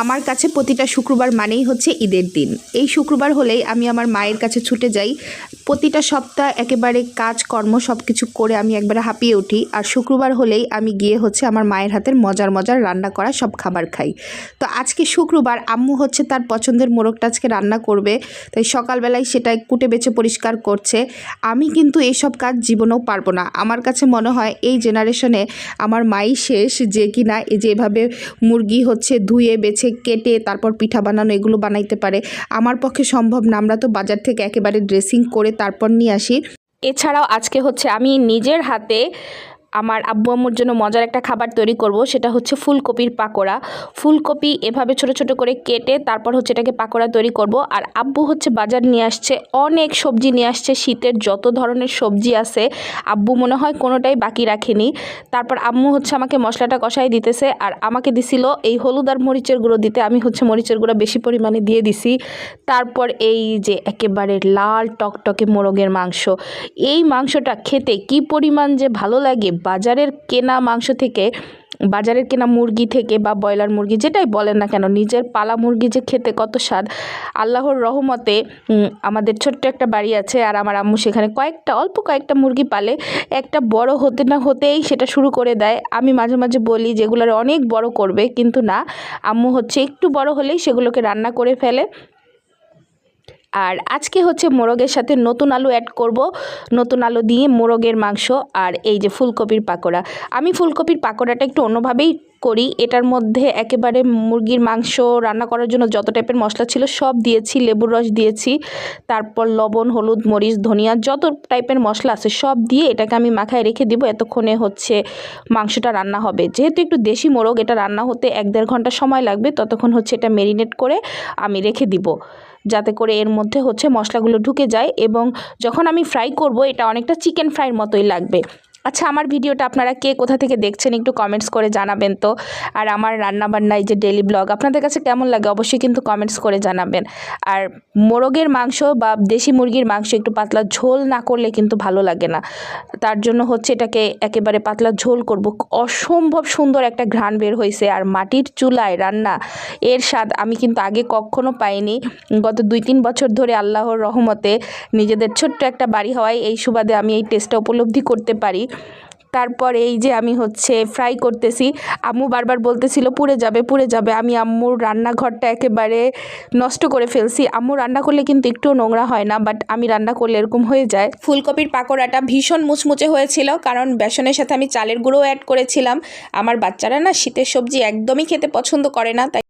আমার কাছে প্রতিটা শুক্রবার মানেই হচ্ছে ঈদের দিন। এই শুক্রবার হলেই আমি আমার মায়ের কাছে ছুটে যাই। প্রতিটা সপ্তাহ একেবারে কাজকর্ম সব কিছু করে আমি একবারে হাঁপিয়ে উঠি। আর শুক্রবার হলেই আমি গিয়ে হচ্ছে আমার মায়ের হাতের মজার মজার রান্না করা সব খাবার খাই। তো আজকে শুক্রবার আম্মু হচ্ছে তার পছন্দের মোরগটা আজকে রান্না করবে। তাই সকালবেলায় সেটা কুটে বেছে পরিষ্কার করছে। আমি কিন্তু এইসব কাজ জীবনেও পারবো না। আমার কাছে মনে হয় এই জেনারেশনে আমার মাই শেষ, যে কিনা এই যে এভাবে মুরগি হচ্ছে ধুয়ে বেছে কেটে তারপর পিঠা বানানো এগুলো বানাইতে পারে। আমার পক্ষে সম্ভব না। আমরা তো বাজার থেকে একেবারে ড্রেসিং করে তারপর নিয়ে আসি। এছাড়াও আজকে হচ্ছে আমি নিজের হাতে আমার আব্বু আম্মুর জন্য মজার একটা খাবার তৈরি করব। সেটা হচ্ছে ফুলকপির পাকোড়া। ফুলকপি এভাবে ছোট ছোট করে কেটে তারপর হচ্ছে এটাকে পাকোড়া তৈরি করব। আর আব্বু হচ্ছে বাজার নিয়ে আসছে, অনেক সবজি নিয়ে আসছে, শীতের যত ধরনের সবজি আছে আব্বু মনে হয় কোনোটাই বাকি রাখেনি। তারপর আম্মু হচ্ছে আমাকে মশলাটা কষাই দিতেছে আর আমাকে দিছিল এই হলুদ আর মরিচের গুঁড়ো দিতে। আমি হচ্ছে মরিচের গুঁড়ো বেশি পরিমাণে দিয়ে দিছি। তারপর এই যে একেবারে লাল টকটকে মোরগের মাংস, এই মাংসটা খেতে কি পরিমাণ যে ভালো লাগে। বাজারের কেনা মাংস থেকে, বাজারের কেনা মুরগি থেকে বা ব্রয়লার মুরগি যেটাই বলেন না কেন, নিজের পালা মুরগি যে খেতে কত স্বাদ। আল্লাহর রহমতে আমাদের ছোট্ট একটা বাড়ি আছে আর আমার আম্মু সেখানে অল্প কয়েকটা মুরগি পালে। একটা বড় হতে না হতেই সেটা শুরু করে দেয়। আমি মাঝে মাঝে বলি যেগুলোর অনেক বড় করবে, কিন্তু না, আম্মু হচ্ছে একটু বড় হলেই সেগুলোকে রান্না করে ফেলে। আর আজকে হচ্ছে মোরগের সাথে নতুন আলু অ্যাড করব, নতুন আলু দিয়ে মোরগের মাংস আর এই যে ফুলকপির পাকোড়া। আমি ফুলকপির পাকোড়াটা একটু অন্যভাবেই করি। এটার মধ্যে একেবারে মুরগির মাংস রান্না করার জন্য যত টাইপের মশলা ছিল সব দিয়েছি, লেবুর রস দিয়েছি, তারপর লবণ, হলুদ, মরিচ, ধনিয়া যত টাইপের মশলা আছে সব দিয়ে এটাকে আমি মাখায় রেখে দিব। এতক্ষণে হচ্ছে মাংসটা রান্না হবে। যেহেতু একটু দেশি মোরগ, এটা রান্না হতে 1-1.5 ঘন্টা সময় লাগবে। ততক্ষণ হচ্ছে এটা ম্যারিনেট করে আমি রেখে দিব, যাতে করে এর মধ্যে হচ্ছে মশলাগুলো ঢুকে যায় এবং যখন আমি ফ্রাই করব এটা অনেকটা চিকেন ফ্রাইয়ের মতোই লাগবে। আচ্ছা, আমার ভিডিওটা আপনারা কে কোথা থেকে দেখছেন একটু কমেন্টস করে জানাবেন তো। আর আমার রান্নাবান্না এই যে ডেইলি ব্লগ আপনাদের কাছে কেমন লাগে অবশ্যই কিন্তু কমেন্টস করে জানাবেন। আর মোরগের মাংস বা দেশি মুরগির মাংস একটু পাতলা ঝোল না করলে কিন্তু ভালো লাগে না। তার জন্য হচ্ছে এটাকে একেবারে পাতলা ঝোল করব। অসম্ভব সুন্দর একটা ঘ্রাণ বের হয়েছে। আর মাটির চুলায় রান্না, এর স্বাদ আমি কিন্তু আগে কখনো পাইনি। গত 2-3 বছর ধরে আল্লাহর রহমতে নিজেদের ছোট্ট একটা বাড়ি হওয়ায় এই সুবাদে আমি এই টেস্টটা উপলব্ধি করতে পারি। তারপর এই যে আমি হচ্ছে ফ্রাই করতেছি। আম্মু বারবার বলতেছিল পুড়ে যাবে পুড়ে যাবে। আমি আম্মুর রান্নাঘরটা একেবারে নষ্ট করে ফেলছি। আম্মু রান্না করলে কিন্তু একটুও নোংরা হয় না, বাট আমি রান্না করলে এরকম হয়ে যায়। ফুলকপির পাকোড়াটা ভীষণ মুচমুচে হয়েছিল, কারণ বেসনের সাথে আমি চালের গুঁড়োও অ্যাড করেছিলাম। আমার বাচ্চারা না শীতের সবজি একদমই খেতে পছন্দ করে না, তাই